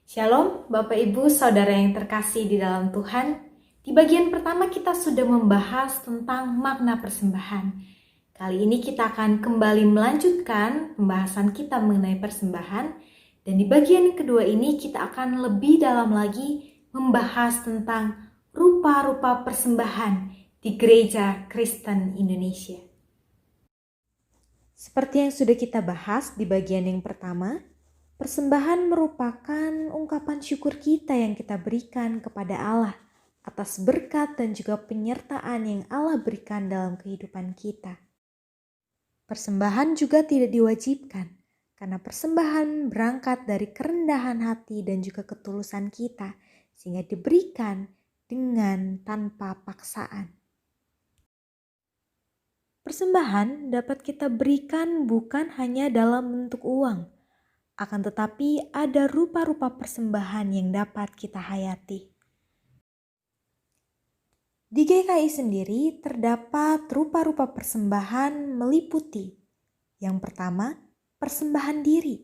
Shalom, Bapak Ibu, Saudara yang terkasih di dalam Tuhan. Di bagian pertama kita sudah membahas tentang makna persembahan. Kali ini kita akan kembali melanjutkan pembahasan kita mengenai persembahan. Dan di bagian kedua ini kita akan lebih dalam lagi membahas tentang rupa-rupa persembahan di Gereja Kristen Indonesia. Seperti yang sudah kita bahas di bagian yang pertama, persembahan merupakan ungkapan syukur kita yang kita berikan kepada Allah atas berkat dan juga penyertaan yang Allah berikan dalam kehidupan kita. Persembahan juga tidak diwajibkan, karena persembahan berangkat dari kerendahan hati dan juga ketulusan kita, sehingga diberikan dengan tanpa paksaan. Persembahan dapat kita berikan bukan hanya dalam bentuk uang, akan tetapi ada rupa-rupa persembahan yang dapat kita hayati. Di GKI sendiri terdapat rupa-rupa persembahan meliputi: yang pertama, persembahan diri;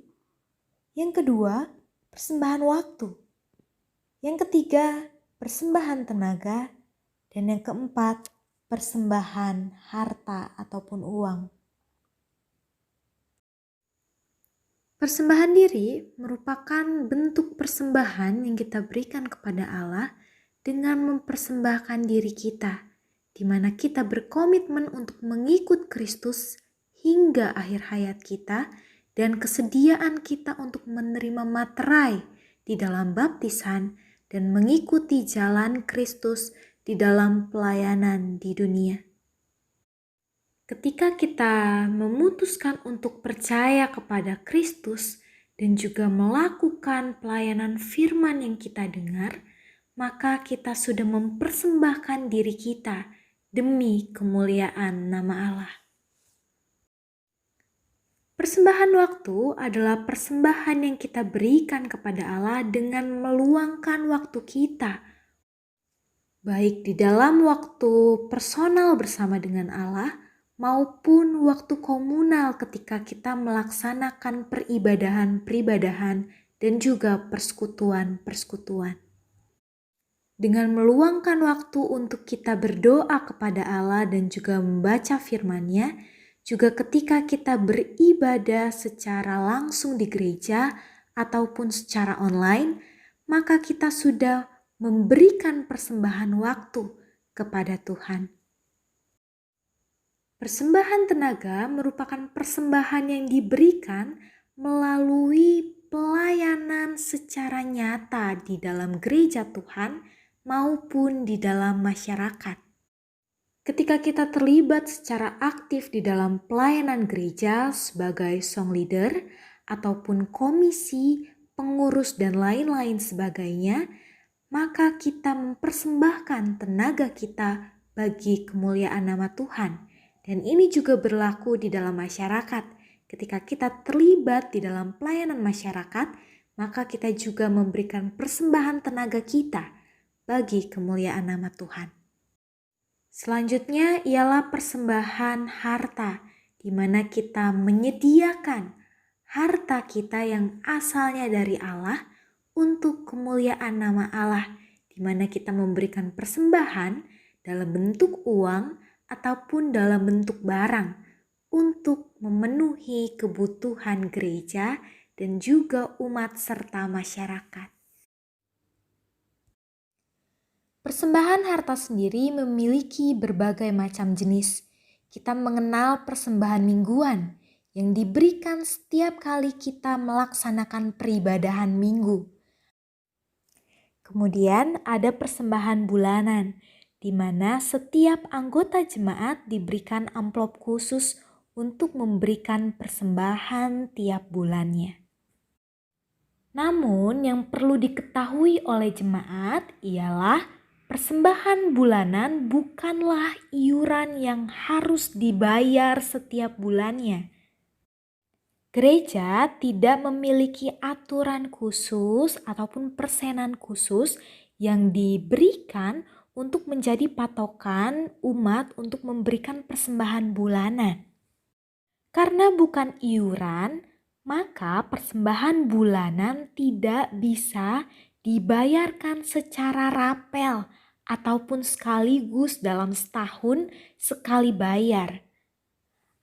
yang kedua, persembahan waktu; yang ketiga, persembahan tenaga; dan yang keempat, persembahan harta ataupun uang. Persembahan diri merupakan bentuk persembahan yang kita berikan kepada Allah dengan mempersembahkan diri kita, di mana kita berkomitmen untuk mengikut Kristus hingga akhir hayat kita, dan kesediaan kita untuk menerima materai di dalam baptisan dan mengikuti jalan Kristus di dalam pelayanan di dunia. Ketika kita memutuskan untuk percaya kepada Kristus dan juga melakukan pelayanan firman yang kita dengar, maka kita sudah mempersembahkan diri kita demi kemuliaan nama Allah. Persembahan waktu adalah persembahan yang kita berikan kepada Allah dengan meluangkan waktu kita, baik di dalam waktu personal bersama dengan Allah, maupun waktu komunal ketika kita melaksanakan peribadahan dan juga persekutuan. Dengan meluangkan waktu untuk kita berdoa kepada Allah dan juga membaca firman-Nya, juga ketika kita beribadah secara langsung di gereja ataupun secara online, maka kita sudah memberikan persembahan waktu kepada Tuhan. Persembahan tenaga merupakan persembahan yang diberikan melalui pelayanan secara nyata di dalam gereja Tuhan maupun di dalam masyarakat. Ketika kita terlibat secara aktif di dalam pelayanan gereja sebagai song leader ataupun komisi, pengurus dan lain-lain sebagainya, maka kita mempersembahkan tenaga kita bagi kemuliaan nama Tuhan. Dan ini juga berlaku di dalam masyarakat. Ketika kita terlibat di dalam pelayanan masyarakat, maka kita juga memberikan persembahan tenaga kita bagi kemuliaan nama Tuhan. Selanjutnya ialah persembahan harta, di mana kita menyediakan harta kita yang asalnya dari Allah untuk kemuliaan nama Allah, di mana kita memberikan persembahan dalam bentuk uang ataupun dalam bentuk barang untuk memenuhi kebutuhan gereja dan juga umat serta masyarakat. Persembahan harta sendiri memiliki berbagai macam jenis. Kita mengenal persembahan mingguan yang diberikan setiap kali kita melaksanakan peribadahan minggu. Kemudian ada persembahan bulanan, di mana setiap anggota jemaat diberikan amplop khusus untuk memberikan persembahan tiap bulannya. Namun yang perlu diketahui oleh jemaat ialah persembahan bulanan bukanlah iuran yang harus dibayar setiap bulannya. Gereja tidak memiliki aturan khusus ataupun persenan khusus yang diberikan untuk menjadi patokan umat untuk memberikan persembahan bulanan. Karena bukan iuran, maka persembahan bulanan tidak bisa dibayarkan secara rapel ataupun sekaligus dalam setahun sekali bayar.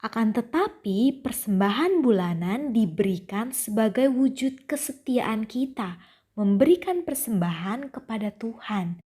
Akan tetapi persembahan bulanan diberikan sebagai wujud kesetiaan kita memberikan persembahan kepada Tuhan.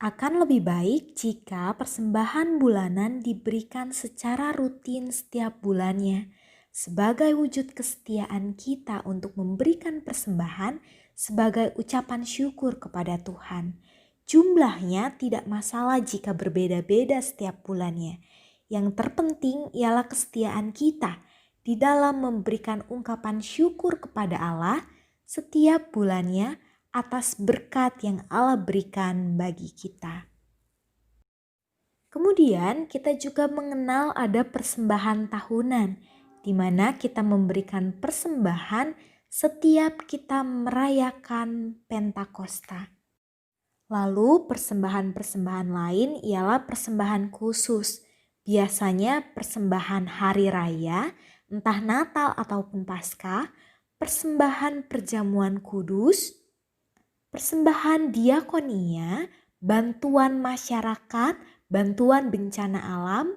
Akan lebih baik jika persembahan bulanan diberikan secara rutin setiap bulannya sebagai wujud kesetiaan kita untuk memberikan persembahan sebagai ucapan syukur kepada Tuhan. Jumlahnya tidak masalah jika berbeda-beda setiap bulannya. Yang terpenting ialah kesetiaan kita di dalam memberikan ungkapan syukur kepada Allah setiap bulannya atas berkat yang Allah berikan bagi kita. Kemudian kita juga mengenal ada persembahan tahunan, di mana kita memberikan persembahan setiap kita merayakan Pentakosta. Lalu persembahan-persembahan lain ialah persembahan khusus, biasanya persembahan hari raya, entah Natal ataupun Paskah, persembahan perjamuan kudus, persembahan diakonia, bantuan masyarakat, bantuan bencana alam,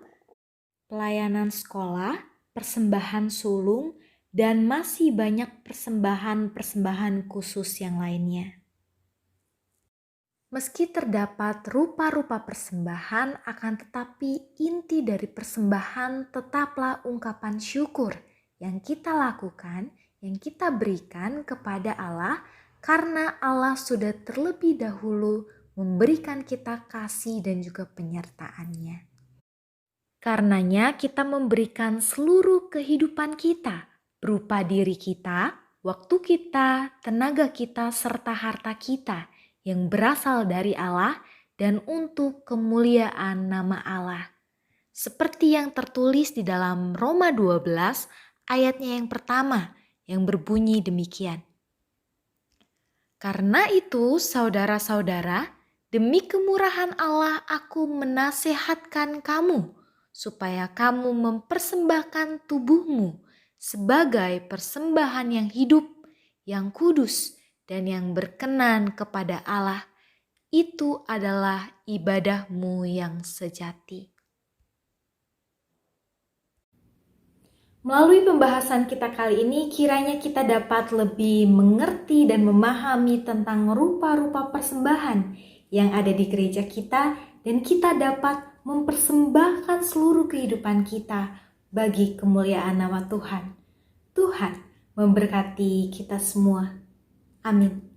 pelayanan sekolah, persembahan sulung, dan masih banyak persembahan-persembahan khusus yang lainnya. Meski terdapat rupa-rupa persembahan, akan tetapi inti dari persembahan tetaplah ungkapan syukur yang kita lakukan, yang kita berikan kepada Allah, karena Allah sudah terlebih dahulu memberikan kita kasih dan juga penyertaan-Nya. Karenanya kita memberikan seluruh kehidupan kita, berupa diri kita, waktu kita, tenaga kita, serta harta kita yang berasal dari Allah dan untuk kemuliaan nama Allah. Seperti yang tertulis di dalam Roma 12 ayatnya yang pertama yang berbunyi demikian. Karena itu, saudara-saudara, demi kemurahan Allah aku menasehatkan kamu, supaya kamu mempersembahkan tubuhmu sebagai persembahan yang hidup, yang kudus, dan yang berkenan kepada Allah. Itu adalah ibadahmu yang sejati. Melalui pembahasan kita kali ini, kiranya kita dapat lebih mengerti dan memahami tentang rupa-rupa persembahan yang ada di gereja kita, dan kita dapat mempersembahkan seluruh kehidupan kita bagi kemuliaan nama Tuhan. Tuhan memberkati kita semua. Amin.